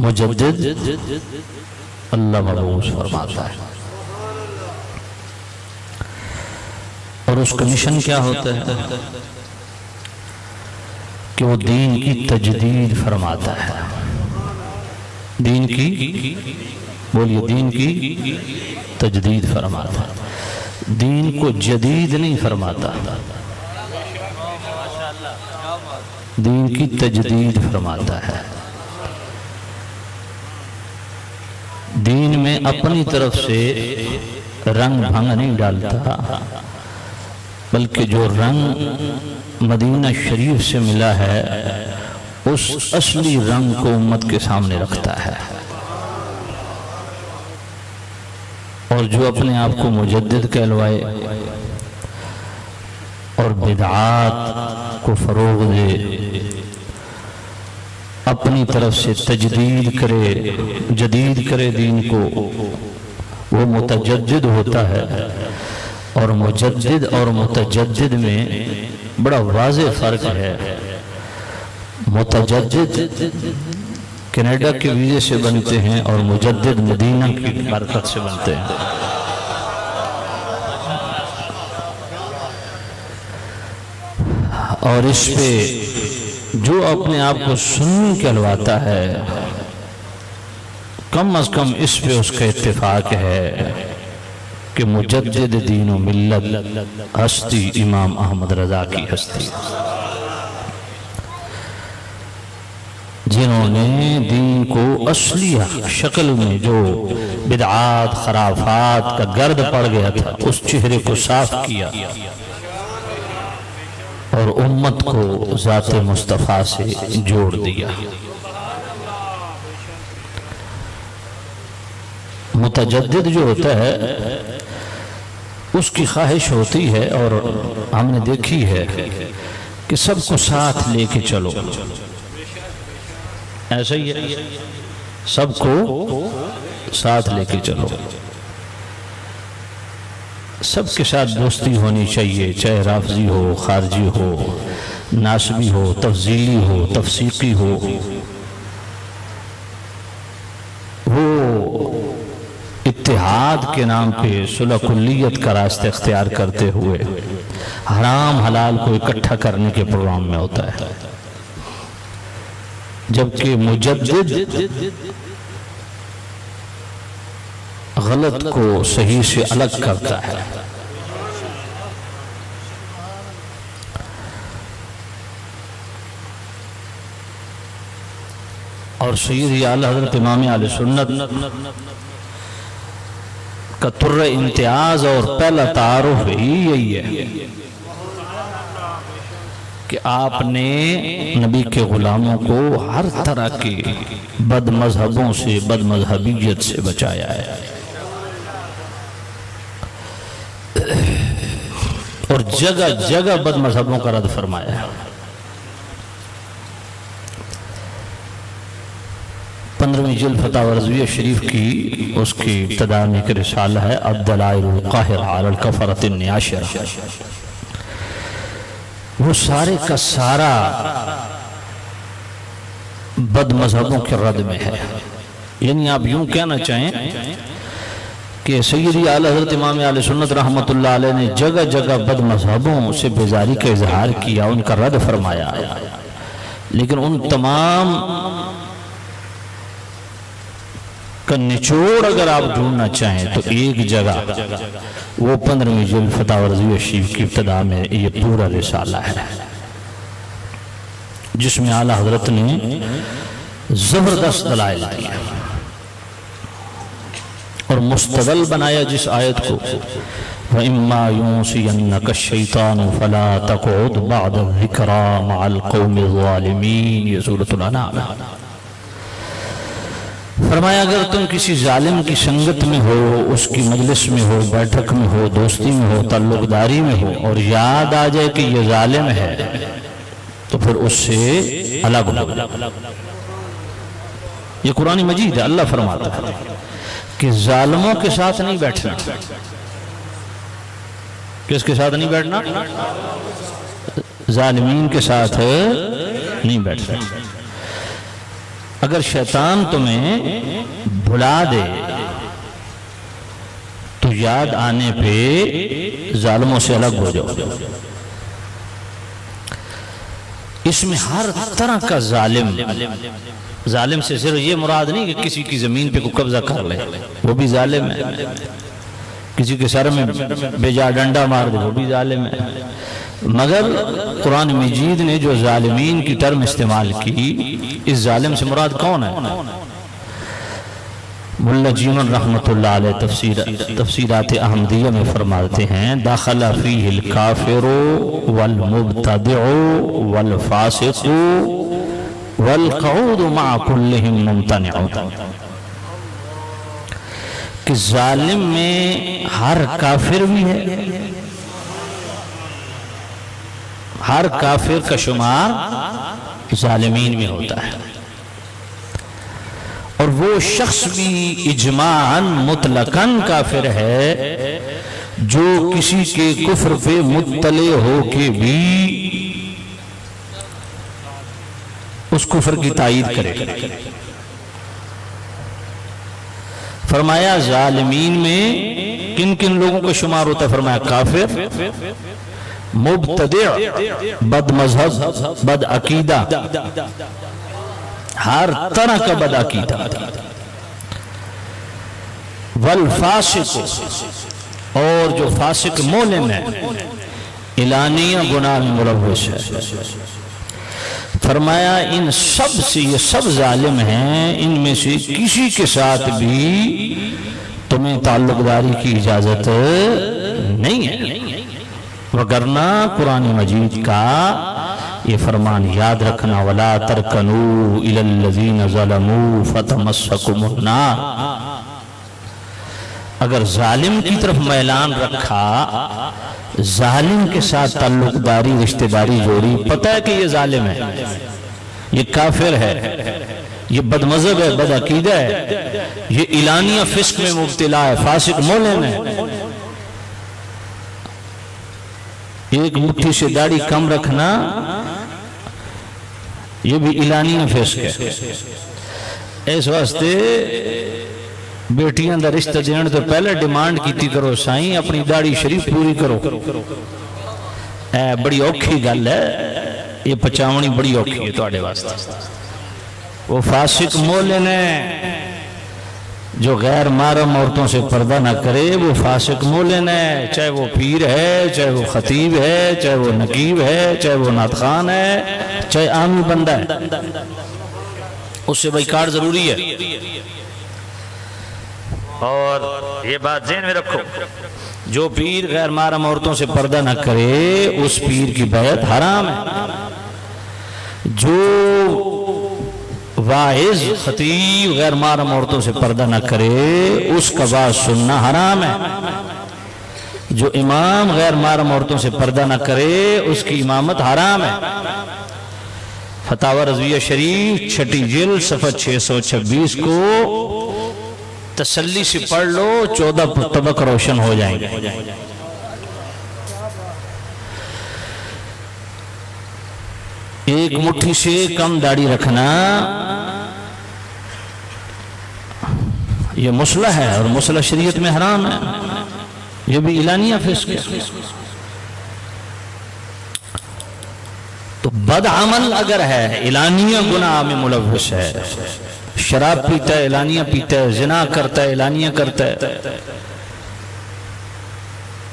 مجدد اللہ مبعوث فرماتا ہے، اور اس کا مشن کیا ہوتا ہے کہ وہ دین کی تجدید فرماتا ہے۔ دین کی بولیے، دین کی تجدید فرماتا ہے، دین کو جدید نہیں فرماتا، دین کی تجدید فرماتا ہے۔ دین میں اپنی طرف سے رنگ بھنگ نہیں ڈالتا، بلکہ جو رنگ مدینہ شریف سے ملا ہے اس اصلی رنگ کو امت کے سامنے رکھتا ہے، اور جو اپنے آپ کو مجدد کہلوائے اور بدعات کو فروغ دے، اپنی طرف سے تجدید کرے، جدید کرے دین کو، وہ متجدد ہوتا ہے۔ اور مجدد اور متجدد میں بڑا واضح فرق ہے۔ متجدد کینیڈا کے ویزے سے بنتے ہیں اور مجدد مدینہ کی برکت سے بنتے ہیں۔ اور اس پہ جو اپنے آپ کو سنی کہلواتا ہے، کم از کم اس پہ اس کا اتفاق ہے کہ مجدد دین و ملت ہستی امام احمد رضا کی ہستی، جنہوں نے دین کو اصلی شکل میں جو بدعات خرافات کا گرد پڑ گیا تھا اس چہرے کو صاف کیا اور امت کو ذات مصطفیٰ سے جوڑ دیا۔ متجدد جو ہوتا ہے اس کی خواہش ہوتی ہے، اور ہم نے دیکھی ہے کہ سب کو ساتھ لے کے چلو، ایسا ہی ہے، سب کو ساتھ لے کے چلو، سب کے ساتھ دوستی ہونی چاہیے، چاہے رافضی ہو، خارجی ہو، ناسبی ہو، تفضیلی ہو، تفسیقی ہو۔ وہ اتحاد کے نام پہ صلح کلیت کا راستہ اختیار کرتے ہوئے حرام حلال کو اکٹھا کرنے کے پروگرام میں ہوتا ہے، جبکہ مجدد غلط کو صحیح سے الگ کرتا ہے۔ اور سیدی اعلیٰ حضرت امام اہل سنت کا تر امتیاز اور پہلا تعارف ہی یہی ہے کہ آپ نے نبی کے غلاموں کو ہر طرح کے بد مذہبوں سے، بد مذہبیت سے بچایا ہے، اور جگہ جگہ بد مذہبوں کا رد فرمایا ہے۔ 15ویں جلد فتاوی رضویہ شریف کی اس کی ابتدا میں ایک رسالہ ہے الدلائل القاہرہ علی الکفرۃ النیاشرہ، وہ سارے کا سارا بد مذہبوں کے رد میں ہے۔ یعنی آپ یوں کہنا چاہیں کہ سیدی اعلیٰ حضرت امام اہل سنت رحمت اللہ علیہ نے جگہ جگہ بد مذہبوں سے بیزاری کا اظہار کیا، ان کا رد فرمایا، لیکن ان تمام کا نچوڑ اگر آپ ڈھونڈنا چاہیں تو ایک جگہ وہ 15ویں جلد فتاوی رضویہ شریف کی ابتدا میں یہ پورا رسالہ ہے، جس میں اعلیٰ حضرت نے زبردست دلائل دیا اور مستدل بنایا جس آیت کو وَإِمَّا يُنْسِيَنَّكَ الشَّيْطَانُ فَلَا تَقْعُدْ بَعْدَ الذِّكْرَى مَعَ الْقَوْمِ الظَّالِمِينَ، یہ سورۃ الانعام ہے۔ فرمایا اگر تم کسی ظالم کی سنگت میں ہو، اس کی مجلس میں ہو، بیٹھک میں ہو، دوستی میں ہو، تعلق داری میں ہو، اور یاد آ جائے کہ یہ ظالم ہے تو پھر اس سے الگ ہو۔ یہ قرآن مجید ہے، اللہ فرماتا ہے کہ ظالموں کے ساتھ نہیں بیٹھنا۔ کس کے ساتھ نہیں بیٹھنا؟ ظالمین کے ساتھ نہیں بیٹھنا۔ اگر شیطان تمہیں بھلا دے تو یاد آنے پہ ظالموں سے الگ ہو جاؤ۔ اس میں ہر طرح کا ظالم سے صرف یہ مراد نہیں کہ کسی کی زمین پہ کوئی قبضہ کر لے، وہ بھی ظالم ہے، کسی کے سر میں بے جا ڈنڈا مار دے وہ بھی ظالم ہے، مگر قرآن مجید نے جو ظالمین کی ٹرم استعمال کی، اس ظالم سے مراد کون ہے؟ ملا جیون رحمت اللہ علیہ تفسیرات احمدیہ میں فرماتے ہیں داخل فیہ الکافر والمبتدع والفاسق والقعود مع کلہم ممتنع، کہ ظالم میں ہر کافر بھی ہے، ہر کافر کا شمار ظالمین میں ہوتا ہے، اور وہ شخص بھی اجماعاً مطلقاً کافر ہے جو کسی کے کفر پہ مطلع ہو کے بھی اس کفر کی تائید کرے۔ فرمایا ظالمین میں کن کن لوگوں کا شمار ہوتا ہے؟ فرمایا کافر، مبتدع، بد مذہب، بد عقیدہ، ہر طرح کا بد عقیدہ، والفاسق، اور جو فاسق مولن ہے، اعلانیہ گناہ میں ملوث ہے۔ فرمایا ان سب سے، یہ سب ظالم ہیں، ان میں سے کسی کے ساتھ بھی تمہیں تعلق داری کی اجازت نہیں ہے، وگرنہ قرآن مجید کا یہ فرمان یاد رکھنا وَلَا تَرْكَنُوا إِلَى الَّذِينَ ظَلَمُوا فَتَمَسَّكُمُ النَّارُ، اگر ظالم کی طرف میلان رکھا، ظالم کے ساتھ تعلق داری، رشتہ داری جوڑی، پتہ ہے کہ یہ ظالم ہے، یہ کافر ہے، یہ بد مذہب ہے، بد عقیدہ ہے، یہ اعلانیہ فسق میں مبتلا ہے، فاسق مولن ہے، ایک مٹھی سے داڑھی کم رکھنا یہ بھی اعلانیہ فسق ہے۔ اس واسطے بیٹیاں دا رشتہ دینے تو پہلے ڈیمانڈ کیتی کرو سائیں اپنی داڑھی شریف پوری کرو، بڑی اوکھی گل ہے، یہ پچاونی بڑی اوکھی ہے تواڈے واسطے۔ وہ فاسق مولن ہے جو غیر محرم عورتوں سے پردہ نہ کرے، وہ فاسق مولن ہے، چاہے وہ پیر ہے، چاہے وہ خطیب ہے، چاہے وہ نقیب ہے، چاہے وہ نعت خوان ہے، چاہے عامی بندہ ہے، اس سے بائیکاٹ ضروری ہے۔ اور یہ بات ذہن میں رکھو، جو پیر غیر محرم عورتوں سے پردہ نہ کرے اس پیر کی بیعت حرام ہے، جو واعظ خطیب غیر محرم عورتوں سے پردہ نہ کرے اس کا بات سننا حرام ہے، جو امام غیر محرم عورتوں سے پردہ نہ کرے اس کی امامت حرام ہے۔ فتاوی رضویہ شریف چھٹی جلد صفحہ 626 کو تسلی سے پڑھ لو، 14 طبق روشن ہو جائیں گے۔ ایک مٹھی سے کم داڑھی رکھنا یہ مسئلہ ہے، اور مسئلہ شریعت میں حرام ہے، یہ بھی اعلانیہ فسق ہے۔ تو بد عمل اگر ہے، اعلانیہ گناہ میں ملوث ہے، شراب پیتا ہے اعلانیہ پیتا ہے، زنا کرتا ہے اعلانیہ کرتا ہے،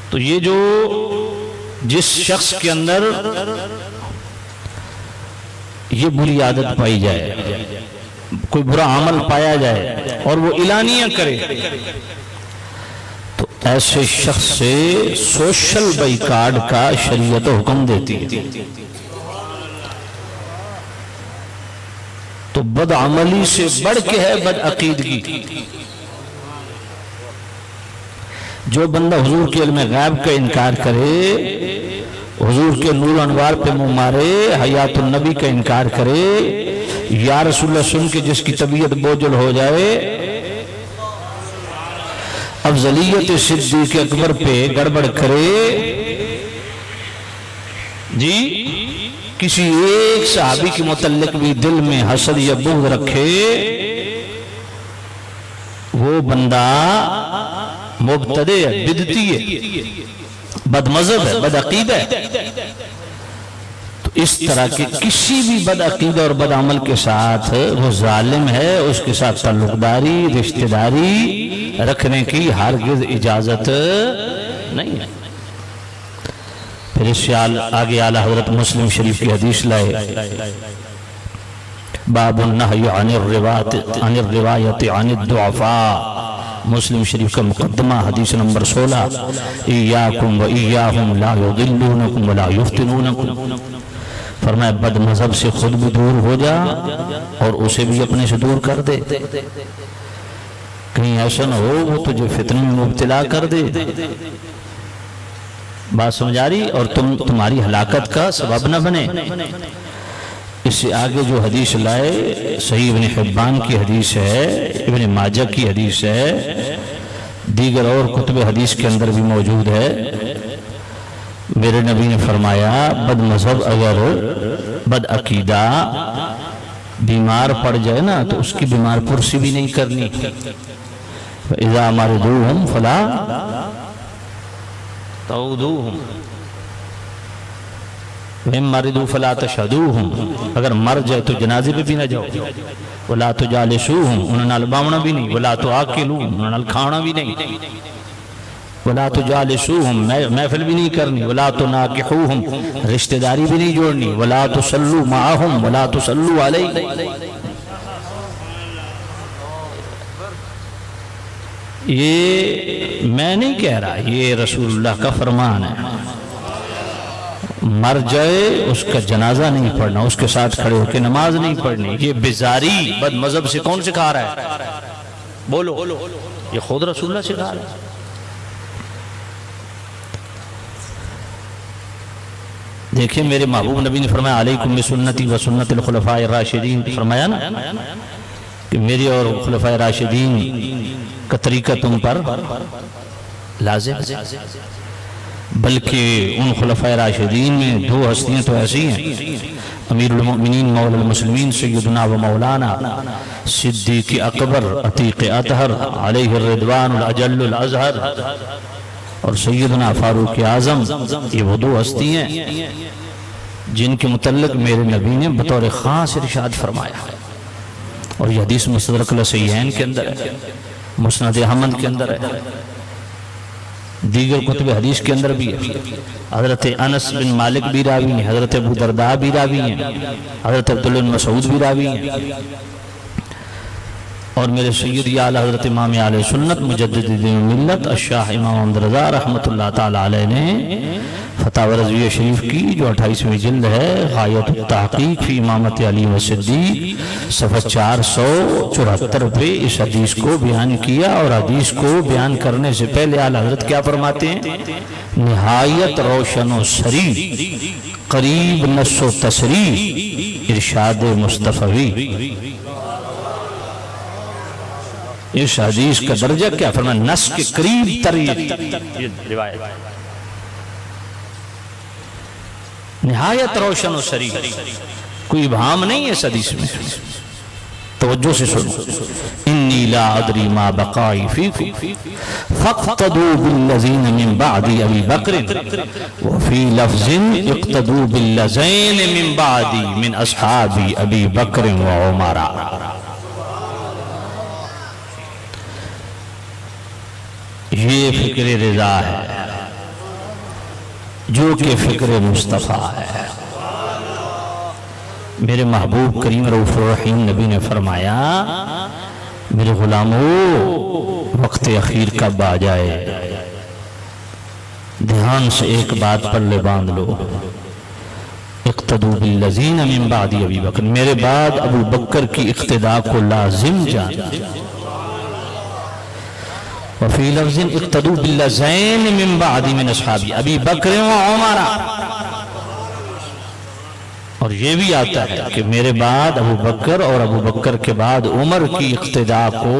تو یہ جو جس شخص کے اندر یہ بری عادت پائی جائے، کوئی برا عمل پایا جائے اور وہ اعلانیہ کرے، تو ایسے شخص سے سوشل بائیکاٹ کا شریعت حکم دیتی ہے۔ تو بد عملی سے بڑھ کے ہے بد عقیدگی۔ جو بندہ حضور کے علم غیب کا انکار کرے، حضور کے نور انوار پہ منہ مارے، حیات النبی کا انکار کرے، یا رسول اللہ سن کے جس کی طبیعت بوجھل ہو جائے، افضلیت صدیق اکبر پہ گڑبڑ کرے، جی کسی ایک صحابی کے متعلق بھی دل میں حسد یا بغض رکھے وہ بندہ مبتدع ہے، بدعتی ہے، بد مذہب ہے، بد عقیدہ ہے۔ تو اس طرح کے کسی بھی بد عقیدہ اور بد عمل کے ساتھ وہ ظالم ہے، اس کے ساتھ تعلق داری رشتہ داری رکھنے کی ہرگز اجازت نہیں ہے۔ پھر اس سے آگے اعلیٰ حضرت مسلم شریف کی حدیث لائے، باب النہی عن الروایت عن الضعفاء، مسلم شریف کا مقدمہ حدیث نمبر 16، ایاکم و ایاہم لا یضلونکم ولا یفتنونکم، فرمایا بد مذہب سے خود بھی دور ہو جا اور اسے بھی اپنے سے دور کر دے، کہیں ایسا نہ ہو وہ تجھے فتنے میں مبتلا کر دے۔ بات سمجھا رہی؟ اور تمہاری ہلاکت کا سبب نہ بنے۔ اس سے آگے جو حدیث لائے صحیح ابن حبان کی حدیث ہے، ابن ماجہ کی حدیث ہے، دیگر اور کتب حدیث کے اندر بھی موجود ہے۔ میرے نبی نے فرمایا بد مذہب اگر بد عقیدہ بیمار پڑ جائے نا تو اس کی بیمار پرسی بھی نہیں کرنی۔ فَإِذَا مَرِضُوهُمْ فَلَا تَعُودُوهُمْ وَإِن مَرِضُوا فَلَا تَشْهَدُوهُمْ، اگر مر جائے تو جنازے پہ بھی نہ جاؤ۔ وَلَا تُجَالِسُوهُمْ، انہوں نال باونا بھی نہیں۔ وَلَا تُعَاقِلُوهُمْ، انہوں نال کھانا بھی نہیں۔ وَلَا تُجَالِسُوهُمْ، محفل بھی نہیں کرنی۔ وَلَا تُنَاكِحُوهُمْ، رشتہ داری بھی نہیں جوڑنی۔ وَلَا تُصَلُّوا مَعَهُمْ وَلَا تُصَلُّوا عَلَيْهِمْ۔ یہ میں نہیں کہہ رہا، یہ رسول اللہ کا فرمان ہے۔ مر جائے اس کا جنازہ نہیں پڑھنا، اس کے ساتھ کھڑے ہو کے نماز نہیں پڑھنی۔ یہ بیزاری بد مذہب سے کون سکھا رہا ہے؟ بولو، یہ خود رسول اللہ سکھا رہا ہے۔ دیکھیں میرے محبوب نبی نے فرمایا علیکم بسنتی و سنت الخلفاء الراشدین، فرمایا نا کہ میری اور خلفاء راشدین کا طریقہ تم پر لازم، بلکہ ان خلفاء راشدین میں دو ہستیاں تو ایسی ہیں، امیر المؤمنین مولا المسلمین سیدنا و مولانا صدیق اکبر عتیق اطہر علیہ الرضوان الاجل الازہر، اور سیدنا فاروق اعظم، یہ وہ دو ہستی ہیں جن کے متعلق میرے نبی نے بطور خاص ارشاد فرمایا، اور یہ حدیث مستدرک الصحیحین کے اندر ہے، مسند احمد کے اندر ہے، دیگر کتب حدیث کے اندر بھی ہے۔ حضرت انس بن مالک بھی راوی ہیں، حضرت ابو درداء بھی راوی ہیں، حضرت عبداللہ بن مسعود بھی راوی ہیں، اور میرے سیدی اعلیٰ حضرت امام اہل سنت مجدد دین ملت الشاہ امام احمد رضا رحمۃ اللہ تعالیٰ علیہ نے فتاوی رضویہ شریف کی جو 28ویں جلد ہے، غایت التحقیق فی امامت علی و صدیق، صفحہ 474 پہ اس حدیث کو بیان کیا، اور حدیث کو بیان کرنے سے پہلے اعلیٰ حضرت کیا فرماتے ہیں؟ نہایت روشن و سری، قریب نص و تصریح، ارشاد مصطفی۔ اس حدیث کا درجہ کیا فرمایا؟ نص کے قریب ترین روایت، نہایت روشن و صریح، کوئی ابہام نہیں ہے اس حدیث میں۔ توجہ سے سنو، انی لا ادری ما بقائی فیکم فاقتدوا بالذین من بعد ابی بکر وفی لفظ اقتدوا بالذین من بعد من اصحاب ابی بکر وعمر۔ یہ فکر رضا ہے جو کہ فکر مصطفیٰ ہے۔ میرے محبوب کریم رؤوف الرحیم نبی نے فرمایا میرے غلاموں وقت اخیر کب آ جائے، دھیان سے ایک بات پر لے باندھ لو، اقتدوا بالذین من بعد ابی بکر، میرے بعد ابو بکر کی اقتداء کو لازم جان، وفی لفظ اقتدوا بالذین من بعد من اصحاب ابی بکر و عمر، اور یہ بھی آتا ہے کہ میرے بعد ابو بکر اور ابو بکر کے بعد عمر کی اقتداء کو،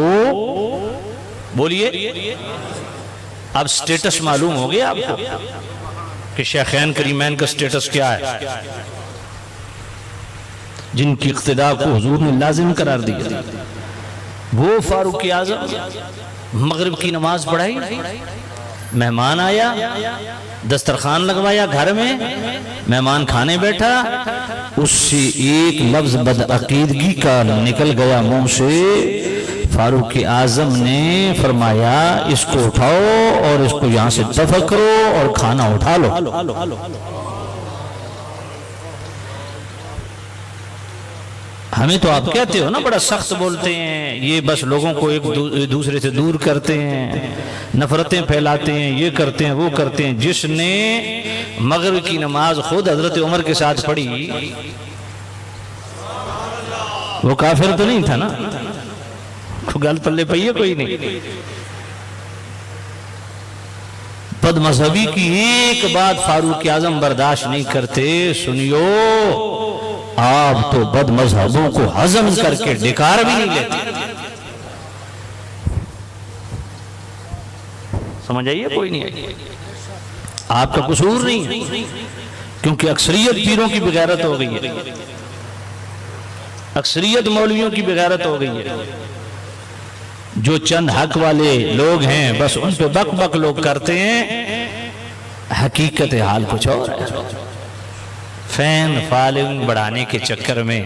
بولیے اب سٹیٹس معلوم ہو گیا آپ کو کہ شیخین کریمین کا سٹیٹس کیا ہے؟ جن کی اقتداء کو حضور نے لازم قرار دیا، وہ فاروق اعظم مغرب کی نماز پڑھائی، مہمان آیا، دسترخوان لگوایا گھر میں، مہمان کھانے بیٹھا، اس سے ایک لفظ بدعقیدگی کا نکل گیا منہ سے، فاروق اعظم نے فرمایا اس کو اٹھاؤ اور اس کو یہاں سے دفع کرو اور کھانا اٹھا لو۔ ہمیں تو آپ کہتے ہو نا بڑا سخت بولتے ہیں، یہ بس لوگوں کو ایک دوسرے سے دور کرتے ہیں، نفرتیں پھیلاتے ہیں، یہ کرتے ہیں وہ کرتے ہیں۔ جس نے مغرب کی نماز خود حضرت عمر کے ساتھ پڑھی وہ کافر تو نہیں تھا نا، گل پلے پئی ہے کوئی نہیں۔ بد مذہبی کی ایک بات فاروق اعظم برداشت نہیں کرتے، سنیو آپ تو بد مذہبوں کو ہضم کر کے ڈکار بھی نہیں لیتے۔ سمجھ آئیے کوئی نہیں آئیے، آپ کا قصور نہیں ہے، کیونکہ اکثریت پیروں کی بغیرت ہو گئی ہے، اکثریت مولویوں کی بغیرت ہو گئی ہے۔ جو چند حق والے لوگ ہیں بس ان پہ بک بک لوگ کرتے ہیں، حقیقت حال کچھ اور ہے۔ فین فالنگ بڑھانے کے چکر میں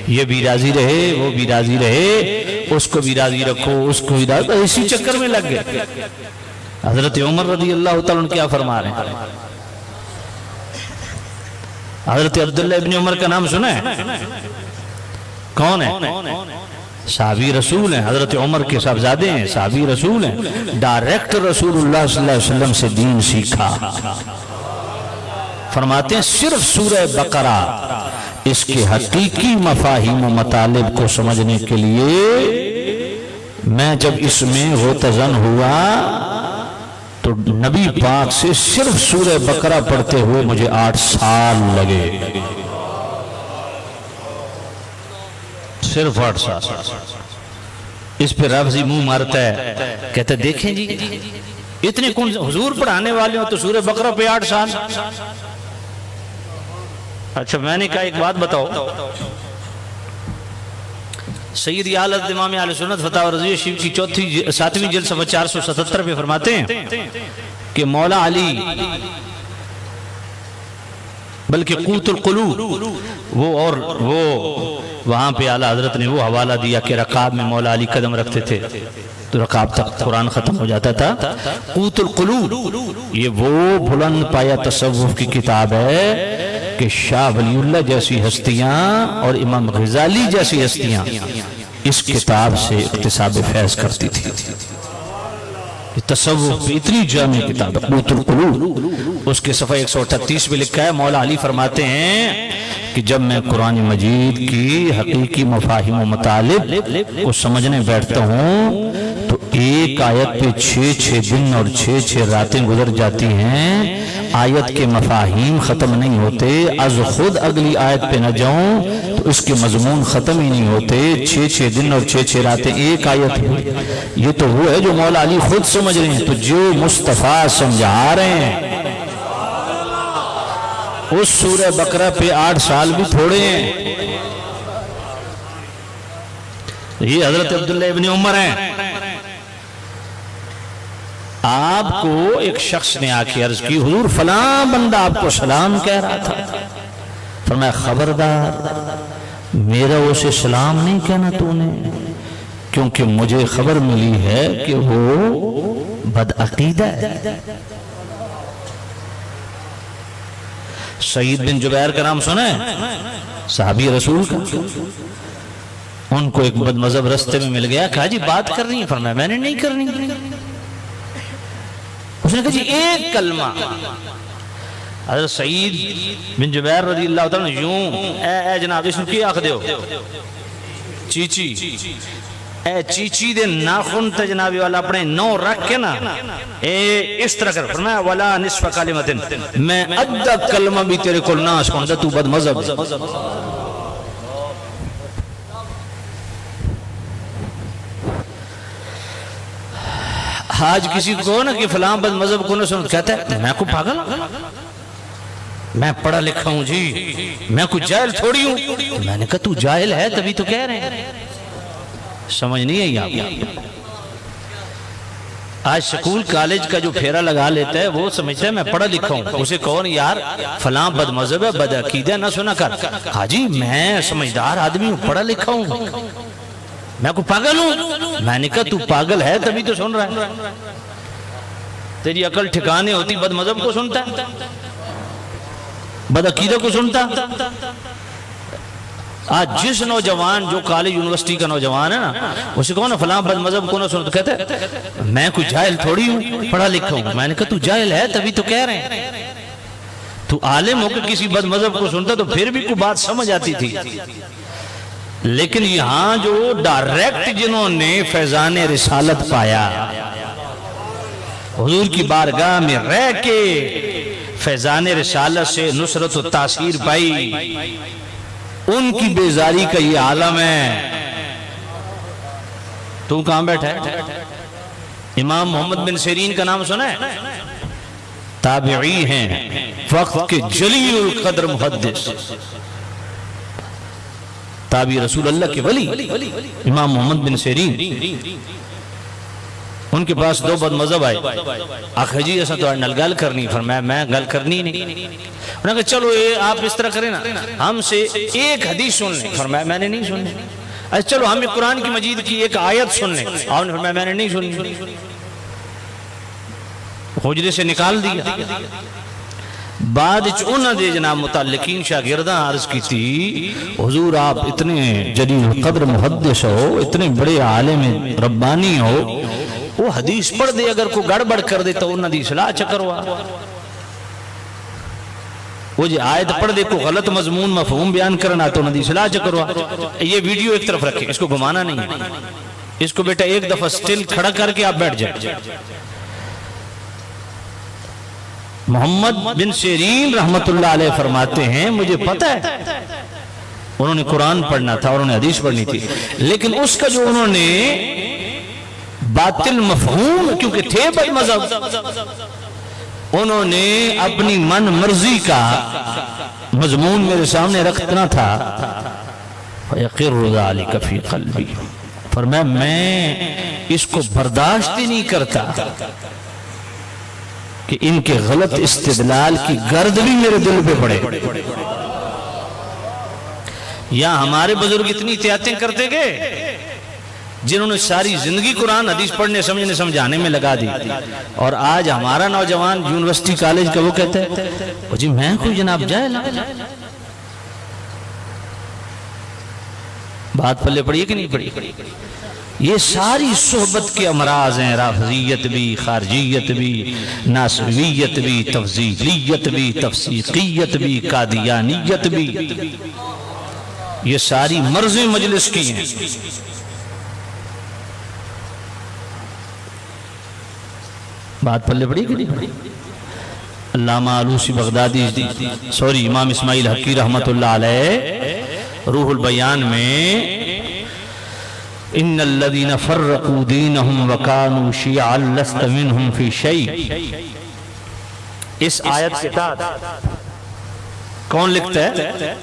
یہ بھی راضی رہے وہ بھی راضی رہے، اس کو بھی راضی رکھو اس کو بھی راضی، اسی چکر میں لگ گئے۔ حضرت عمر رضی اللہ تعالیٰ عنہ کیا فرما رہے ہیں؟ حضرت عبداللہ ابن عمر کا نام سنا ہے؟ کون ہے؟ صحابی رسول ہیں، حضرت عمر کے صاحبزادے ہیں، صحابی رسول ہیں، ڈائریکٹ رسول اللہ صلی اللہ علیہ وسلم سے دین سیکھا۔ فرماتے ہیں صرف سورہ بقرہ اس کے حقیقی مفاہیم و مطالب کو سمجھنے کے لیے میں جب اس میں غوطہ ہوا تو نبی پاک سے صرف سورہ بقرہ پڑھتے ہوئے مجھے 8 سال لگے، صرف 8 سال۔ اس پہ رافضی منہ مارتا ہے، کہتا ہے دیکھیں جی اتنے کون حضور پڑھانے والے ہو تو سورہ بقرہ پہ 8 سال۔ اچھا میں نے کہا ایک بات بتاؤ، سیدی حضرت امام اہل سنت فتاوی رضویہ شریف کی 7ویں جلد صفحہ 477 پہ فرماتے ہیں کہ مولا علی بلکہ قوت القلوب وہ وہاں پہ اعلیٰ حضرت نے وہ حوالہ دیا کہ رکعب میں مولا علی قدم رکھتے تھے تو رکعب تک قرآن ختم ہو جاتا تھا۔ قوت القلوب یہ وہ بلند پایا تصوف کی کتاب ہے کہ شاہ ولی اللہ جیسی ہستیاں اور امام غزالی جیسی ہستیاں اس کتاب سے اقتصاب فیض کرتی تھی۔ تصوف پہ اتنی جامع کتاب ہے قوت القلوب، اس کے صفحہ 138 میں لکھا ہے مولا علی فرماتے ہیں کہ جب میں قرآن مجید کی حقیقی مفاہیم و مطالب کو سمجھنے بیٹھتا ہوں تو ایک آیت پہ 6 دن اور 6 راتیں گزر جاتی ہیں، آیت کے مفاہیم ختم نہیں ہوتے، از خود اگلی آیت پہ نہ جاؤں تو اس کے مضمون ختم ہی نہیں ہوتے، 6 دن اور 6 راتیں ایک آیت ہوئی۔ یہ تو وہ ہے جو مولا علی خود سمجھ رہے ہیں، تو جو مصطفیٰ سمجھا رہے ہیں اس سورہ بقرہ پہ 8 سال بھی تھوڑے ہیں۔ یہ حضرت عبداللہ ابن عمر ہیں۔ آپ کو ایک شخص نے آ کے عرض کی حضور فلاں بندہ آپ کو سلام کہہ رہا تھا، فرمایا خبردار میرا اسے سلام نہیں کہنا تو نے، کیونکہ مجھے خبر ملی ہے کہ وہ بدعقیدہ ہے۔ سعید بن جبیر کا نام سنا ہے؟ صحابی رسول کا۔ ان کو ایک بد مذہب رستے میں مل گیا، کہا جی بات کر رہی ہیں؟ فرمایا میں نے نہیں کرنی۔ اس نے کہا جی ایک کلمہ۔ حضرت سعید بن جبیر رضی اللہ تعالیٰ یوں اے جناب اس نے کی آخ دیو چیچی اے چیچی دے ناخن تے جنابی والا اپنے نو رکھ کے نا اس طرح کر فرمایا ولا نصف کلمتن میں ادھا کلمہ بھی تیرے کل نہ سکھوں تو بد مذہب۔ آج کسی کو نا کہ فلاں بد مذہب کو نہ سن، کہتا ہے میں کو پاگل میں پڑھا لکھا ہوں جی، میں کوئی جاہل تھوڑی ہوں. میں نے کہا تو جاہل ہے تبھی تو کہہ رہے ہیں. سمجھ نہیں آئی آپ؟ آج سکول کالج کا جو پھیرا لگا لیتا ہے وہ سمجھتا ہے میں پڑھا لکھا ہوں. اسے کون یار فلاں بد مذہب ہے، بد عقیدہ نہ سنا کر. ہاں جی میں سمجھدار آدمی ہوں، پڑھا لکھا ہوں، میں کوئی پاگل ہوں؟ میں نے کہا تو پاگل ہے تبھی تو سن رہا ہے. تیری عقل ٹھکانے ہوتی بد مذہب کو سنتا ہے، بد عقیدہ کو سنتا. آج جس نوجوان جو کالج یونیورسٹی کا نوجوان ہے نا، اسے کہو نا فلاں بد مذہب کو نہ سنتا، تو کہتا ہے میں کوئی جاہل تھوڑی ہوں، پڑھا لکھا ہوں. میں نے کہا تو جاہل ہے تبھی تو کہہ رہے ہیں. تو عالم ہو کے کسی بد مذہب کو سنتا تو پھر بھی کوئی بات سمجھ آتی تھی. لیکن یہاں جو ڈائریکٹ جنہوں نے فیضان رسالت پایا، حضور کی بارگاہ میں رہ کے فیضان رسالت سے نصرت و تاثیر پائی، ان کی بیزاری کا یہ عالم ہے. تو کہاں بیٹھا ہے؟ امام محمد بن سیرین کا نام سنا ہے؟ تابعی ہیں، وقت کے جلیل القدر محدث، تابعی رسول اللہ کے ولی امام محمد بن سیرین. ان کے پاس دو بد مذہب آئے. آخر جی ایسا تو نل گل کرنی. فرمایا میں گل کرنی نہیں. انہوں نے کہا چلو آپ اس طرح کریں نا، ہم سے ایک حدیث سن لیں. فرمایا میں نے نہیں سننی. اچھا چلو ہمیں قرآن کی مجید کی ایک آیت سن لیں. آپ نے فرمایا میں نے نہیں سننی. حجرے سے نکال دیا. بعد انہوں نے جناب متعلقین شاگرداں عرض کی تھی حضور آپ اتنے جلیل قدر محدث ہو، اتنے بڑے عالم ربانی ہو، وہ حدیث پڑھ دے اگر کوئی گڑبڑ کر دے تو انہوں نے اصلاح چکروا. وہ جی آیت پڑھ دے کوئی غلط مضمون مفہوم بیان کرنا تو انہوں نے اصلاح چکروا. یہ ویڈیو ایک طرف رکھیں، اس کو گھمانا نہیں ہے. اس کو بیٹا ایک دفعہ سٹل کھڑا کر کے آپ بیٹھ جائیں. محمد بن سیرین رحمت اللہ علیہ فرماتے ہیں مجھے پتہ ہے انہوں نے قرآن پڑھنا تھا اور انہوں نے حدیث پڑھنی تھی، لیکن اس کا جو انہوں نے باطل مفہوم، کیونکہ تھے بد مذہب، انہوں نے اپنی من مرضی کا مضمون میرے سامنے رکھنا تھا. فَيَقِرُّ ذَلِكَ فِي قَلْبِي، فرمایا میں اس کو برداشت ہی نہیں کرتا کہ ان کے غلط استدلال کی گرد بھی میرے دل پہ پڑے. یا ہمارے بزرگ اتنی احتیاطیں کرتے گئے جنہوں نے ساری زندگی قرآن حدیث پڑھنے سمجھنے سمجھانے میں لگا دی. اور آج ہمارا نوجوان یونیورسٹی کالج کا وہ کہتا ہے جی میں کوئی جناب جاہل ہوں. بات پلے پڑی ہے کہ نہیں پڑی؟ یہ ساری صحبت کے امراض ہیں، رافضیت بھی، خارجیت بھی، ناصبیت بھی، تفضیلیت بھی، تفسیقیت بھی، قادیانیت بھی. یہ ساری مرض مجلس کی ہیں. بات پلے پڑی کہ نہیں پڑی؟ علامہ علوسی بغدادی امام اسماعیل حقی رحمت اللہ علیہ روح البیان میں ان الذين فرقوا دينهم وكانوا شيعا لست منهم في شيء، اس آیت کے تحت کون لکھتا ہے؟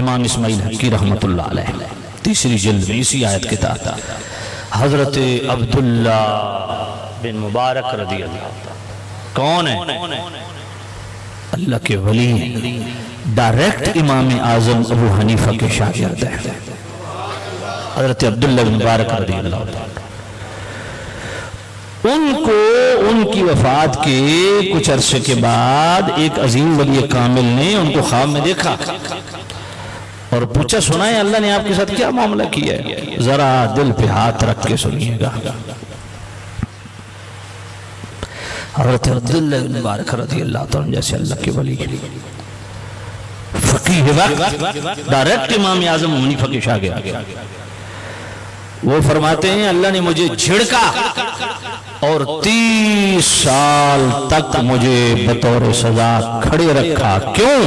امام اسماعیل حقی رحمت اللہ علیہ، تیسری جلد میں اسی آیت کے تحت حضرت عبداللہ بن مبارک رضی اللہ عنہ کون ہے؟ اللہ کے ولی ہیں، ڈائریکٹ امام اعظم ابو حنیفہ کے شاگرد ہیں، حضرت عبداللہ بن مبارک رضی اللہ عنہ. ان کو ان کی وفات کے کچھ عرصے کے بعد ایک عظیم ولی کامل نے ان کو خواب میں دیکھا اور پوچھا سنائے اللہ نے آپ کے ساتھ کیا معاملہ کیا ہے؟ ذرا دل پہ ہاتھ رکھ کے سنیے گا. حضرت عبداللہ بن مبارک رضی اللہ عنہ جیسے اللہ کے ولی فقیہ وقت، ڈائریکٹ امام اعظم ابو حنیفہ کے شاگرد، وہ فرماتے ہیں اللہ نے مجھے جھڑکا اور 30 سال تک مجھے بطور سزا کھڑے رکھا. کیوں؟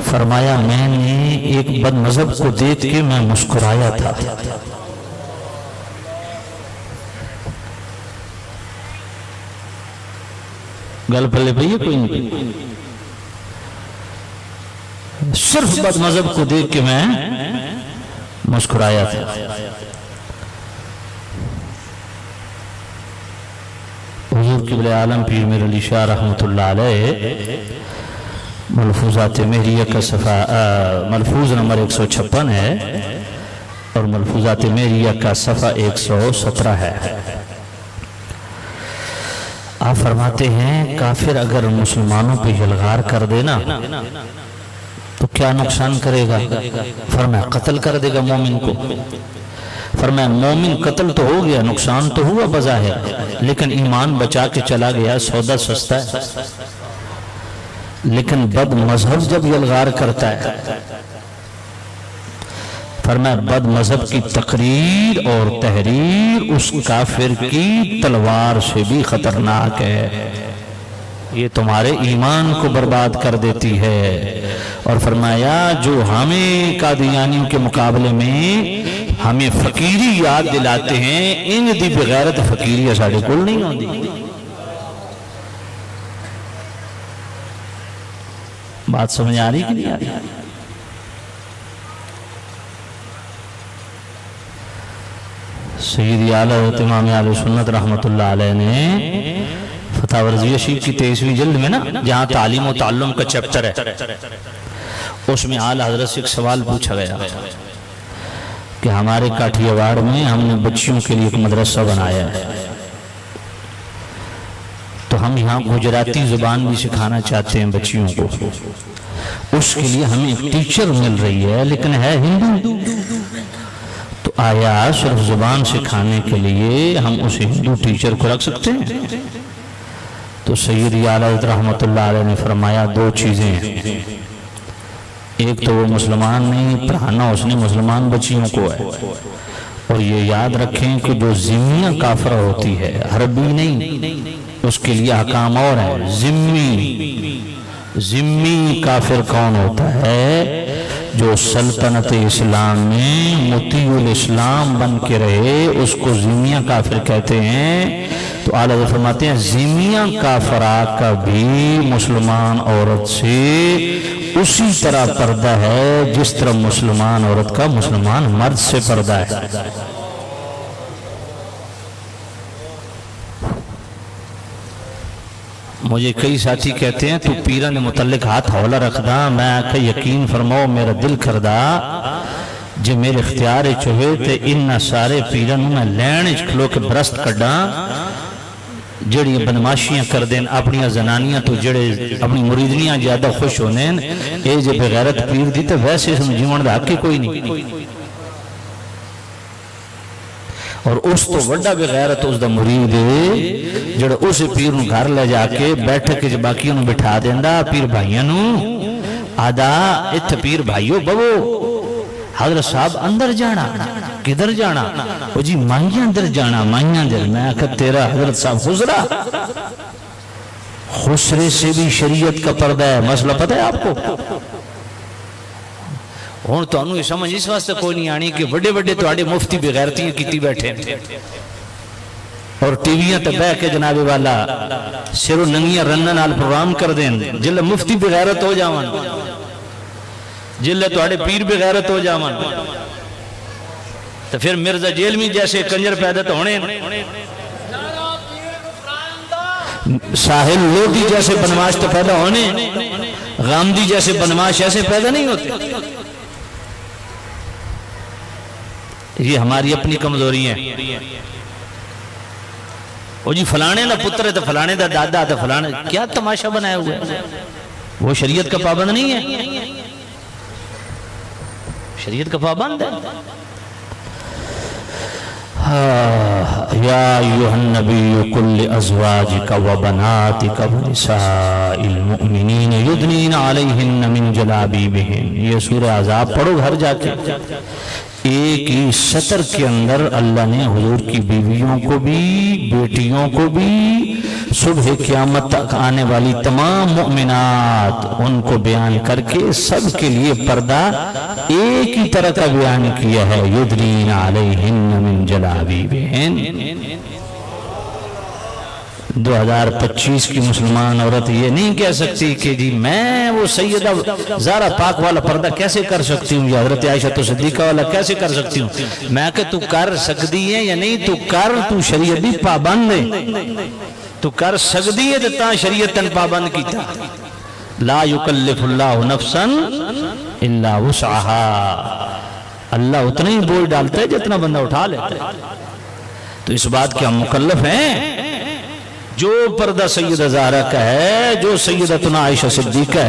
فرمایا میں نے ایک بد مذہب کو دیکھ کے میں مسکرایا تھا. گل پلے پہ یہ کوئی نہیں. صرف بد مذہب کو دیکھ کے میں مسکرایا تھا۔ حضور قبلہ عالم پیر میر علی شاہ رحمۃ اللہ علیہ ملفوظات مہریہ کا صفحہ ملفوظ نمبر 156 ہے اور ملفوظات مہریہ کا صفحہ 117 ہے۔ آپ فرماتے ہیں کافر اگر مسلمانوں پہ یلغار کر دینا تو کیا نقصان کرے گا؟ فرمایا قتل کر دے گا مومن کو۔ فرمایا مومن قتل تو ہو گیا، نقصان تو ہوا بظاہر، لیکن ایمان بچا کے چلا گیا، سودا سستا ہے۔ لیکن بد مذہب جب یلغار کرتا ہے، فرمایا بد مذہب کی تقریر اور تحریر اس کافر کی تلوار سے بھی خطرناک ہے، یہ تمہارے ایمان کو برباد کر دیتی ہے۔ اور فرمایا جو ہمیں قادیانیوں کے مقابلے میں ہمیں فقیری یاد دلاتے ہیں، ان دی بغیرت فقیری ساڑھے کل نہیں ہوندی۔ بات سمجھ آ رہی کہ نہیں آ رہی؟ سیدی اعلیٰ حضرت امام اہل سنت رحمۃ اللہ علیہ نے فتاوی رضویہ شریف کی 23ویں جلد میں نا جہاں تعلیم و تعلم کا چیپٹر ہے، اس میں اعلیٰ حضرت سے ایک سوال پوچھا گیا کہ ہمارے کاٹھی ایوارڈ میں ہم نے بچیوں کے لیے ایک مدرسہ بنایا ہے، تو ہم یہاں گجراتی زبان بھی سکھانا چاہتے ہیں بچیوں کو، اس کے لیے ہمیں ایک ٹیچر مل رہی ہے لیکن ہے ہندو، تو آیا صرف زبان سکھانے کے لیے ہم اس ہندو ٹیچر کو رکھ سکتے ہیں؟ تو سیدی اعلیٰ حضرت رحمۃ اللہ علیہ نے فرمایا دو چیزیں ہیں، ایک تو وہ مسلمان نہیں، پڑھانا اس نے مسلمان بچیوں کو ہے، اور یہ یاد رکھیں کہ جو ذمیہ کافرہ ہوتی ہے، عربی نہیں، اس کے لیے احکام اور ہے۔ ذمی کافر کون ہوتا ہے؟ جو سلطنت اسلام میں مطیع الاسلام بن کے رہے، اس کو ذمیہ کافر کہتے ہیں۔ تو اعلیٰ حضرت فرماتے ہیں ذمیہ کافرہ کا بھی مسلمان عورت سے اسی طرح پردہ ہے جس طرح مسلمان عورت کا مسلمان مرد سے پردہ ہے۔ مجھے کئی ساتھی کہتے ہیں تو پیران متعلق ہاتھ حولہ رکھ دا، میں آکھا یقین فرماؤ میرا دل کردہ جو میرے اختیار چوہے تے انہا سارے پیران میں لین اچھلو کے برست کردہ جڑی بدماشیاں کر دیں اپنی زنانیاں تو جڑے اپنی مریدنیاں زیادہ خوش ہونے اے جے بغیرت پیر دی تے ویسے اس میں جیون دا حقی کوئی نہیں، اور اس تو وڈا بغیرت اس دا مرید ہے جڑا اس پیر نو گھر لے جا کے بیٹھ کے باقیوں نو بٹھا دیندہ پیر بھائیاں نو آدھا ات پیر بھائیو بابو حضرت صاحب اندر جانا، کدھر جانا؟ وہ جی مائیاں اندر جانا، مائیاں اندر۔ میں کہا تیرا حضرت صاحب خسرا، خسرے سے بھی شریعت کا پردہ ہے، مسئلہ پتہ ہے آپ کو؟ اور تو انہوں یہ سمجھ اس واسطے کوئی نہیں آنی کہ بڑے بڑے تو آڑے مفتی بغیرتیاں کیتی بیٹھے اور ٹی ویاں تے بہ کے جناب والا سر و ننگیاں رنن آل پروگرام کر دیں، جلے مفتی بغیرت ہو جاون، جلے تو آڑے پیر بغیرت ہو جاون، تو پھر مرزا جیل میں جیسے کنجر پیدا تو ہونے، ساحل لوٹی جیسے بنماش تو پیدا ہونے، غامدی جیسے بنماش ایسے پیدا نہیں ہوتے۔ یہ ہماری اپنی کمزوری ہیں۔ وہ جی فلانے دا پتر ہے تو فلانے دا دادا تو فلانے، کیا تماشا بنایا ہوا ہے؟ وہ شریعت کا پابند نہیں ہے، شریعت کا پابند ہے۔ یا ایوہ النبی کل ازواجک و بناتک و نساء المؤمنین یدنین علیہن من جلابیبہن۔ یہ سورہ عذاب پڑھو گھر جا کے، ایک ہی سطر کے اندر اللہ نے حضور کی بیویوں کو بھی بیٹیوں کو بھی صبح قیامت تک آنے والی تمام مؤمنات ان کو بیان کر کے سب کے لیے پردہ ایک ہی طرح کا بیان کیا ہے، یدنین علیہن من جلابیبہن۔ 2025 کی مسلمان عورت یہ نہیں کہہ سکتی کہ جی میں وہ سیدہ زہرا پاک والا پردہ کیسے کر سکتی ہوں یا حضرت عائشہ صدیقہ والا کیسے کر سکتی ہوں. میں کہ تو کر سکتی ہے یا نہیں تو کر, تو شریعت دی پابند ہے, تو کر سکتی ہے تو شریعت تن پابند کیتا. لا یکلف اللہ نفسا الا وسعها, اللہ اتنا ہی بوجھ ڈالتا ہے جتنا بندہ اٹھا لیتا ہے. تو اس بات کے ہم مکلف ہیں. جو پردہ سیدہ زہرا کا ہے, جو سیدتنا عائشہ صدیقہ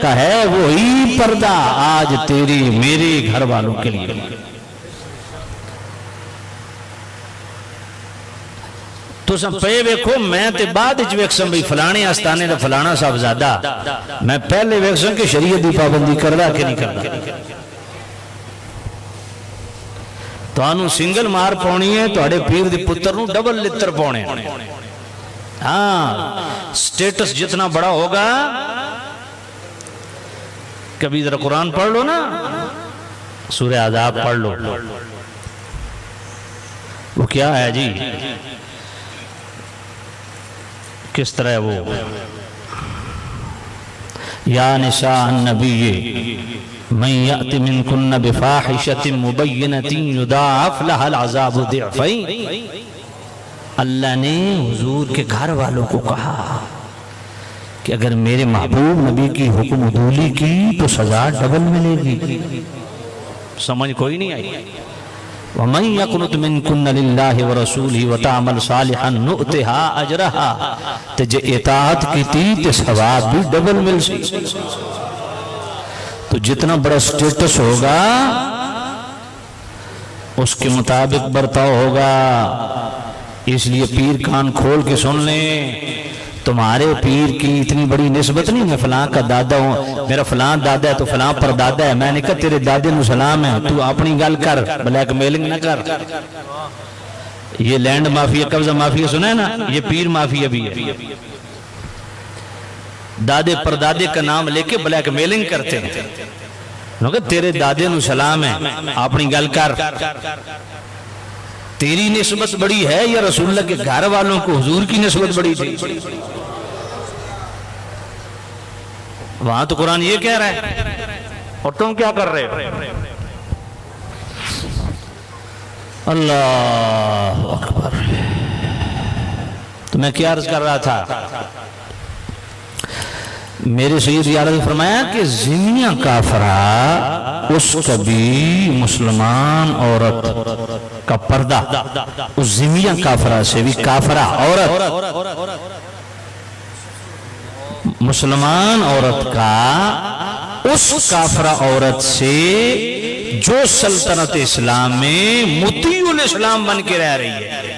کا ہے, وہی پردہ آج تیری میرے گھر والوں کے لیے. تو سب پہ ویکھو میں تے بعد وچ ویکھسن بھئی فلانے آستانے دا فلانا صاحب زادہ, میں پہلے ویکھسن کہ شریعت دی پابندی کردا کہ نہیں کردا. تو آنو سنگل مار پاؤنی ہے, تو اڑے پیر دی پتر نو ڈبل لتر پاؤنے. ہاں سٹیٹس جتنا بڑا ہوگا, کبھی ذرا قرآن پڑھ لو نا, سورہ عذاب پڑھ لو. وہ کیا ہے جی, کس طرح ہے وہ, یا نساء النبی من یأت منکن بفاحشۃ مبینۃ یضاعف لها العذاب ضعفین. اللہ نے حضور کے گھر والوں کو کہا کہ اگر میرے محبوب نبی کی حکم عدولی کی تو سزا ڈبل ملے گی. سمجھ کوئی نہیں آئی. وَمَنْ يَقْنُتْ مِنْكُنَّ لِلَّهِ وَرَسُولِهِ وَتَعْمَلْ صَالِحًا نُؤْتِهَا أَجْرَهَا, تجھے اطاعت کی تھی تو ثواب بھی ڈبل مل سی. تو جتنا بڑا سٹیٹس ہوگا اس کے مطابق برتاؤ ہوگا. اس لیے پیر کان کھول کے سن لیں, تمہارے پیر کی اتنی بڑی نسبت نہیں, میں فلاں کا دادا ہوں, میرا فلاں دادا ہے تو فلاں پر دادا ہے. میں نے کہا تیرے دادے نو سلام ہے, تو اپنی گل کر, بلیک میلنگ نہ کر. یہ لینڈ مافیا, قبضہ مافیا سنا ہے نا, یہ پیر مافیا بھی ہے. دادے پر دادے کا نام لے کے بلیک میلنگ کرتے ہیں. تیرے دادے نو سلام ہے, اپنی گل کر. تیری نسبت بڑی ہے یا رسول اللہ کے گھر والوں کو حضور کی نسبت بڑی تھی؟ وہاں تو قرآن یہ کہہ رہا ہے, اور تم کیا کر رہے ہو؟ اللہ اکبر. تو میں کیا عرض کر رہا تھا, میرے سید یار نے فرمایا کہ زنیہ کافرہ اس کبھی مسلمان عورت کا پردہ, اس زنیہ کافرہ سے بھی کافرہ عورت, مسلمان عورت کا اس کافرہ عورت سے جو سلطنت اسلام میں مطیع الاسلام بن کے رہ رہی ہے,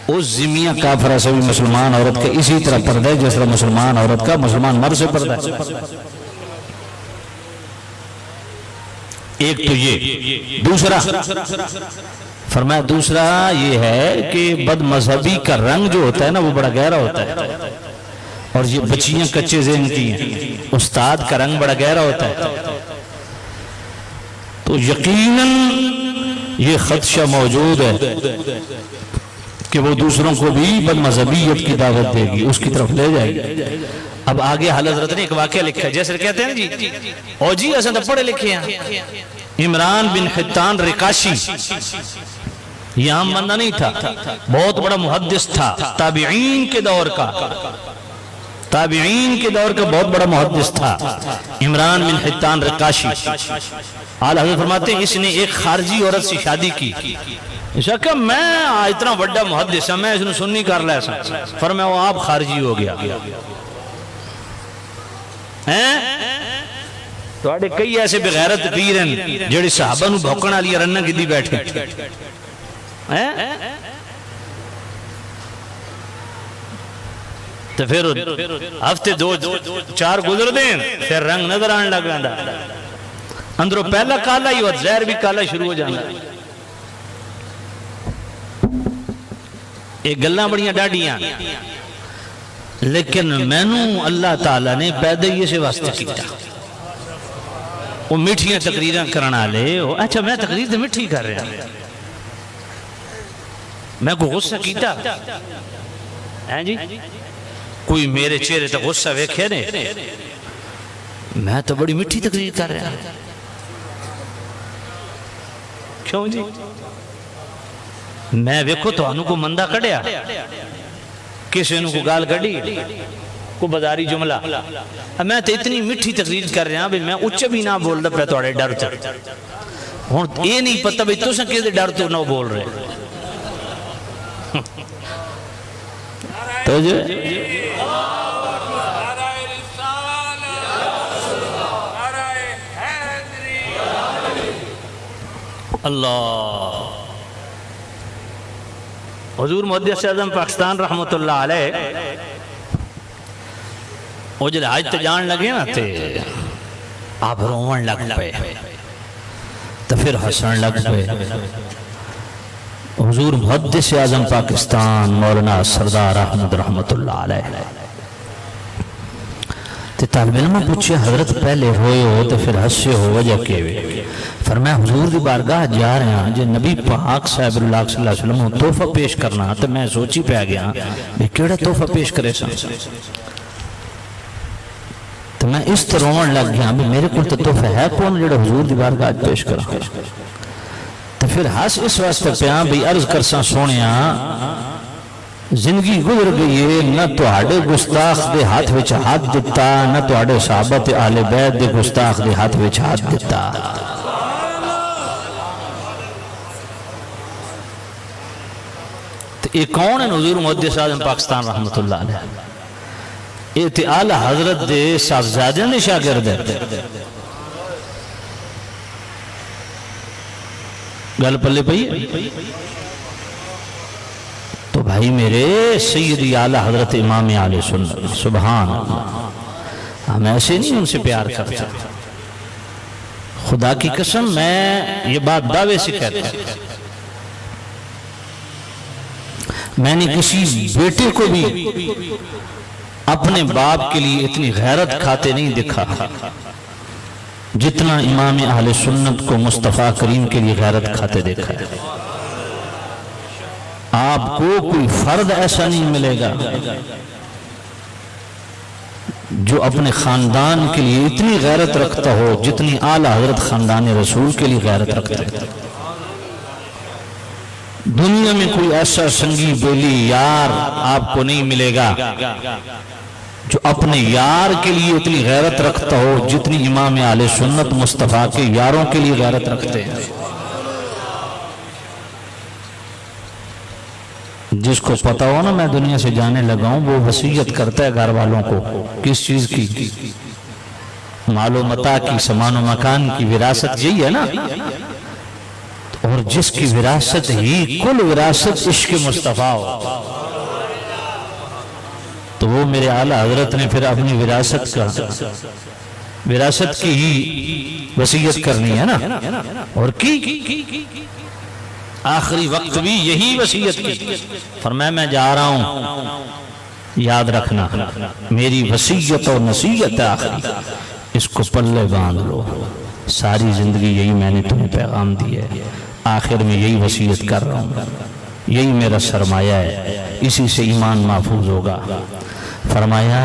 اس زمیہ کافرہ سے بھی مسلمان عورت کا اسی طرح پردہ ہے جس طرح مسلمان عورت کا مسلمان مرد سے پردہ ہے. ایک تو یہ. دوسرا فرمایا, دوسرا یہ ہے کہ بد مذہبی کا رنگ جو ہوتا ہے نا وہ بڑا گہرا ہوتا ہے, اور یہ بچیاں کچے ذہن کی ہیں. استاد کا رنگ بڑا گہرا ہوتا ہے, تو یقیناً یہ خدشہ موجود ہے کہ وہ دوسروں کو بھی بد مذہبیت کی دعوت دے گی, اس کی طرف لے جائے گی. اب آگے حضرت نے ایک واقعہ لکھا ہے, جیسے کہتے ہیں جی او جی ایسا تو پڑھے لکھے ہیں. عمران بن حطان رقاشی, یہ عام بندہ نہیں تھا, بہت بڑا محدث تھا, تابعین کے دور کا, تابعین کے دور کا بہت بڑا محدث تھا عمران بن حطان رقاشی. آل حضرت فرماتے ہیں اس نے ایک خارجی عورت سے شادی کی. اسے کہا میں اتنا بڑا محدث ہے, میں اس نے سنی کر لیا سا. فرمایا وہ آپ خارجی ہو گیا. تو آڑے کئی ایسے بغیرت پیر ہیں جڑے صحابہ نو بھوکنا لیا رنہ گدی بیٹھے. تو پھر ہفتے دو چار گزر دیں, پھر رنگ نظر آنے لگا دا, اندروں پہلا کالا ہی اور زہر بھی کالا شروع ہو جانا. ایک گلہ بڑیاں ڈاڑیاں, لیکن مینوں اللہ تعالیٰ نے پیدائیے سے واسطہ کیتا. وہ مٹھیاں تقریراں کرنا لے, اچھا میں تقریر تو مٹھی کر رہا, میں کو غصہ کیتا, ہیں جی کوئی میرے چہرے تے غصہ ویکھے نے میں تو بڑی میٹھی تقریر کر رہا ہوں کیوں جی میں ویکھو تو انہوں کو مندہ کڑیا کسی انہوں کو گال کڑی کو بازاری جملہ میں تو اتنی میٹھی تقریر کر رہا ہوں بھی میں اچھا بھی نہ بول دا پہ توڑے ڈر تو ہوں یہ نہیں پتہ بھی تو سن کسی ڈر تو نہ بول رہے تو جو اللہ حضور محدث اعظم پاکستان رحمت اللہ علیہ وہ جب حج تے جان لگے نا تے آپ رومن لگ پے تو پھر حسن لگ پے حضور محدث اعظم پاکستان مولانا سردار احمد رحمت اللہ علیہ تے طالب علم پوچھے حضرت پہلے ہوئے ہو تو پھر حسے ہو وجہ کے ہوئے فرمایا حضور دی بارگاہ جا رہے ہیں جو نبی پاک صاحب اللہ صلی اللہ علیہ وسلم تحفہ پیش کرنا تو میں سوچی پہ گیا بھی کیڑا تحفہ پیش کرے سا تو میں اس طرح لگ گیا بھی میرے کو تو تحفہ ہے کون جڑا حضور دی بارگاہ پیش کرا تو پھر ہس اس واسطے پہ بھی عرض کرساں سونیا زندگی گزر گئی ہے نہ تو آڑے گستاخ دے ہاتھ وچ ہاتھ دیتا نہ تو آڑے صحابت آل بیت دے گستاخ دے ہاتھ وچ ہاتھ دیتا تو یہ کون ہے حضور محدث اعظم پاکستان رحمت اللہ علیہ یہ تے اعلی حضرت دے صاحبزادے نے شاگرد ہے گل پلے پئی تو بھائی میرے سیدی اعلی حضرت امام اہل سنت سبحان اللہ ہم ایسے نہیں ان سے پیار کرتے خدا کی قسم میں یہ بات دعوے سے کہتا ہوں میں نے کسی بیٹے کو بھی اپنے باپ کے لیے اتنی غیرت کھاتے نہیں دکھا جتنا امام اہل سنت کو مصطفیٰ کریم کے لیے غیرت کھاتے دیکھا ہے آپ کو کوئی فرد ایسا نہیں ملے گا جو اپنے خاندان کے لیے اتنی غیرت رکھتا ہو جتنی اعلی حضرت خاندان رسول کے لیے غیرت رکھتا ہے دنیا میں کوئی ایسا سنگی بیلی یار آپ کو نہیں ملے گا جو اپنے یار کے لیے اتنی غیرت رکھتا ہو جتنی امام اہل سنت مصطفیٰ کے یاروں کے لیے غیرت رکھتے ہیں جس کو پتا ہو نا میں دنیا سے جانے لگا ہوں وہ وصیت کرتا ہے گھر والوں کو کس چیز کی مال و متاع کی سامان و مکان کی وراثت یہی ہے نا اور جس کی وراثت ہی کل وراثت عشق مصطفیٰ ہو تو وہ میرے اعلیٰ حضرت نے پھر اپنی وراثت کی ہی وصیت کرنی ہے نا اور کی آخری وقت بھی یہی وصیت کی فرمایا میں جا رہا ہوں یاد رکھنا میری وصیت اور نصیحت آخری اس کو پلے باندھ لو ساری زندگی یہی میں نے تمہیں پیغام دی ہے آخر میں یہی وصیت کر رہا ہوں یہی میرا سرمایہ ہے اسی سے ایمان محفوظ ہوگا فرمایا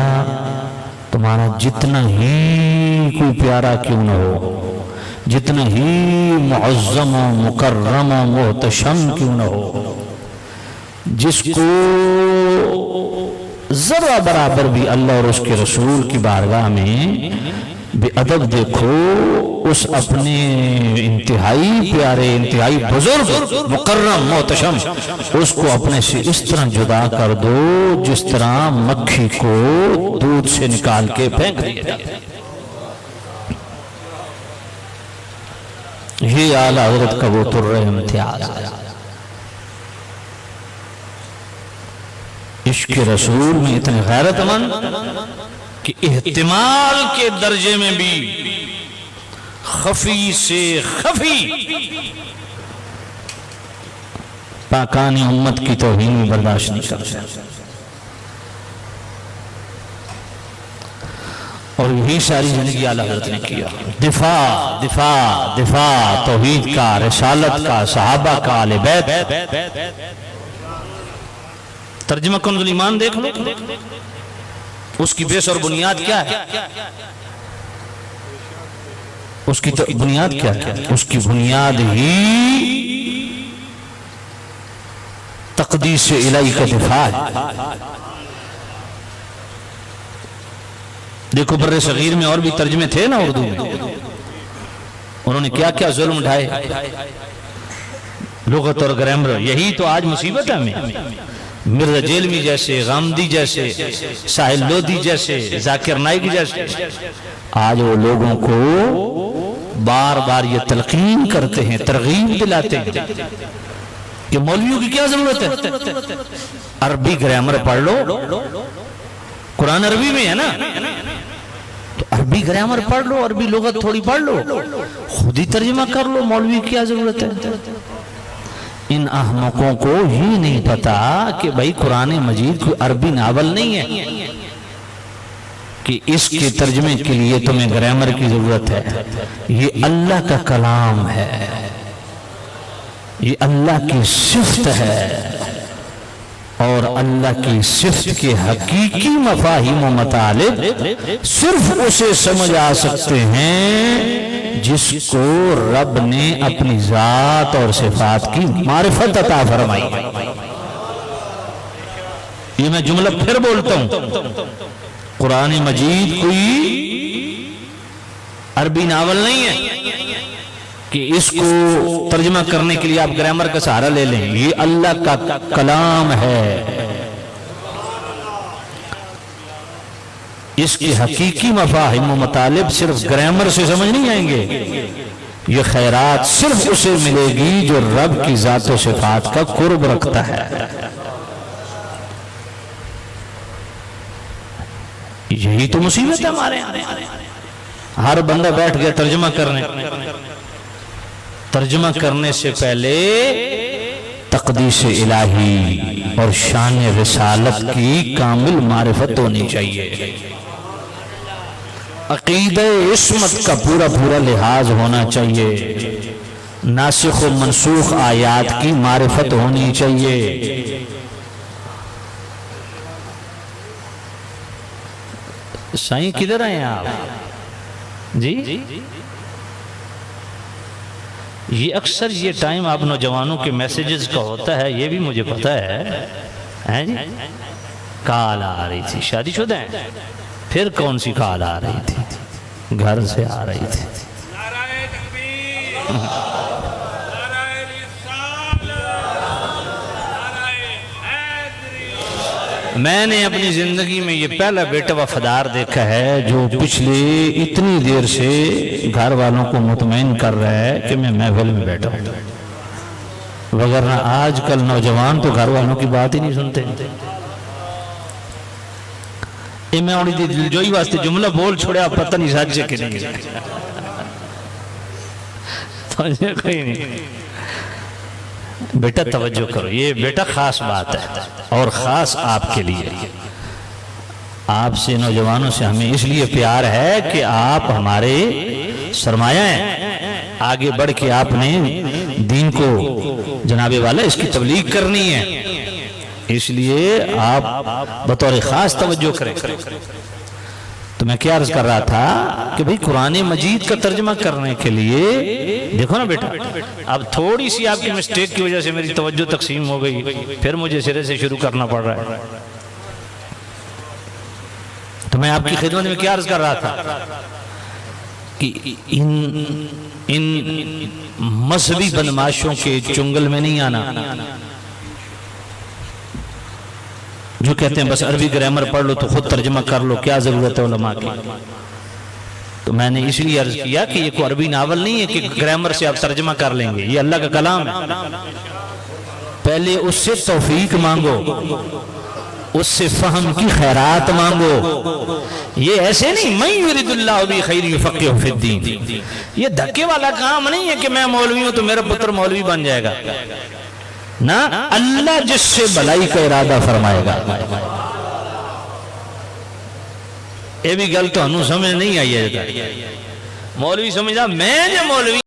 تمہارا جتنا ہی کوئی پیارا کیوں نہ ہو جتنا ہی معظم و مکرم و محتشم کیوں نہ ہو جس کو ذرا برابر بھی اللہ اور اس کے رسول کی بارگاہ میں بے ادب دیکھو اس اپنے انتہائی پیارے انتہائی بزرگ مکرم محتشم اس کو اپنے سے اس طرح جدا کر دو جس طرح مکھی کو دودھ سے نکال کے پھینک دیا جاتا ہے یہ اعلیٰ حضرت کا وہ تر امتیاز ہے عشق رسول میں اتنے غیرت مند کہ احتمال کے درجے میں بھی خفی سے خفی پاکانی امت کی توہین برداشت نہیں کرتے اور یہی ساری زندگی اعلیٰ حضرت نے کیا دفاع دفاع دفاع توحید کا رسالت کا صحابہ کا آل بیت ترجمہ کنز الایمان دیکھ لو، اس کی بیس اور بنیاد کیا ہے؟ اس کی بنیاد کیا ہے؟ اس کی بنیاد ہی تقدیس الہی کا دفاع ہے۔ دیکھو بر صغیر میں اور بھی ترجمے تھے نا اردو میں، انہوں نے کیا کیا ظلم اٹھائے، لغت اور گرامر۔ یہی تو آج مصیبت ہے ہمیں، مرزا جیلمی جیسے، غامدی جیسے، ساحل لودھی جیسے، ذاکر نائک جیسے، آج وہ لوگوں کو بار بار یہ تلقین کرتے ہیں، ترغیب دلاتے ہیں کہ مولویوں کی کیا ضرورت ہے، عربی گرامر پڑھ لو، قرآن عربی میں ہے نا، تو عربی گرامر پڑھ لو، عربی لغت تھوڑی پڑھ لو، خود ہی ترجمہ کر لو، مولوی کی کیا ضرورت ہے۔ ان احمقوں کو یہ نہیں پتا کہ بھائی قرآن مجید کوئی عربی ناول نہیں ہے کہ اس کے ترجمے کے لیے تمہیں گرامر کی ضرورت ہے۔ یہ اللہ کا کلام ہے، یہ اللہ کی صفت ہے، اور اللہ کی صفت کے حقیقی مفاہیم و مطالب صرف اسے سمجھ آ سکتے ہیں جس کو رب نے اپنی ذات اور صفات کی معرفت عطا فرمائی۔ یہ میں جملہ پھر بولتا ہوں، قرآن مجید کوئی عربی ناول نہیں ہے کہ اس کو ترجمہ کرنے کے لیے آپ گرامر کا سہارا لے لیں، یہ اللہ کا کلام ہے، اس کی حقیقی مفاہیم و مطالب صرف گرامر سے سمجھ نہیں آئیں گے، یہ خیرات صرف اسے ملے گی جو رب کی ذات و صفات کا قرب رکھتا ہے۔ یہی تو مصیبت ہے ہمارے یہاں، ہر بندہ بیٹھ گیا ترجمہ کرنے سے پہلے تقدیس الہی اور شان رسالت کی کامل معرفت ہونی چاہیے، عقیدہ عصمت کا پورا پورا لحاظ ہونا چاہیے، ناسخ و منسوخ آیات کی معرفت ہونی چاہیے۔ سائیں کدھر آئے ہیں آپ جی؟ یہ اکثر یہ ٹائم آپ نوجوانوں کے میسیجز کا ہوتا ہے، یہ بھی مجھے پتہ ہے جی۔ کال آ رہی تھی، شادی شدہ ہیں، پھر کون سی کال آ رہی تھی، گھر سے آ رہی تھی۔ نعرہ تکبیر، نعرہ رسالت، نعرہ حیدری۔ میں نے اپنی زندگی میں یہ پہلا بیٹا وفادار دیکھا ہے جو پچھلے اتنی دیر سے گھر والوں کو مطمئن کر رہا ہے کہ میں محفل میں بیٹھا ہوں، وگرنہ آج کل نوجوان تو گھر والوں کی بات ہی نہیں سنتے۔ میں اوڑی دی دلجوئی واسطے جملہ بول چھوڑیا، پتہ نہیں ساتھ سے کہ نہیں، کوئی نہیں۔ بیٹا توجہ کرو، یہ بیٹا خاص بات ہے اور خاص آپ کے لیے، آپ سے نوجوانوں سے ہمیں اس لیے پیار ہے کہ آپ ہمارے سرمایہ ہیں، آگے بڑھ کے آپ نے دین کو جناب والا اس کی تبلیغ کرنی ہے، اس لیے آپ بطور خاص توجہ کریں۔ تو میں کیا عرض کر رہا تھا کہ بھئی قرآن مجید کا ترجمہ کرنے کے لیے دیکھو نا بیٹا، اب تھوڑی سی آپ کی مسٹیک کی وجہ سے میری توجہ تقسیم ہو گئی، پھر مجھے سرے سے شروع کرنا پڑ رہا ہے۔ تو میں آپ کی خدمت میں کیا عرض کر رہا تھا کہ ان مذہبی بدماشوں کے چنگل میں نہیں آنا جو کہتے ہیں بس عربی گرامر پڑھ لو تو خود ترجمہ کر لو، کیا ضرورت ہے علماء کی۔ تو میں نے اس لیے عرض کیا کہ یہ کوئی عربی ناول نہیں ہے کہ گرامر سے آپ ترجمہ کر لیں گے، یہ اللہ کا کلام ہے، پہلے اس سے توفیق مانگو، اس سے فہم کی خیرات مانگو، یہ ایسے نہیں میں یرید اللہ بی خیر یفقہ فی الدین، یہ دھکے والا کام نہیں ہے کہ میں مولوی ہوں تو میرا پتر مولوی بن جائے گا، نہ، اللہ جس سے بھلائی کا ارادہ فرمائے گا۔ یہ بھی گل تو انہوں سمجھ نہیں آئی ہے، مولوی سمجھا میں جو مولوی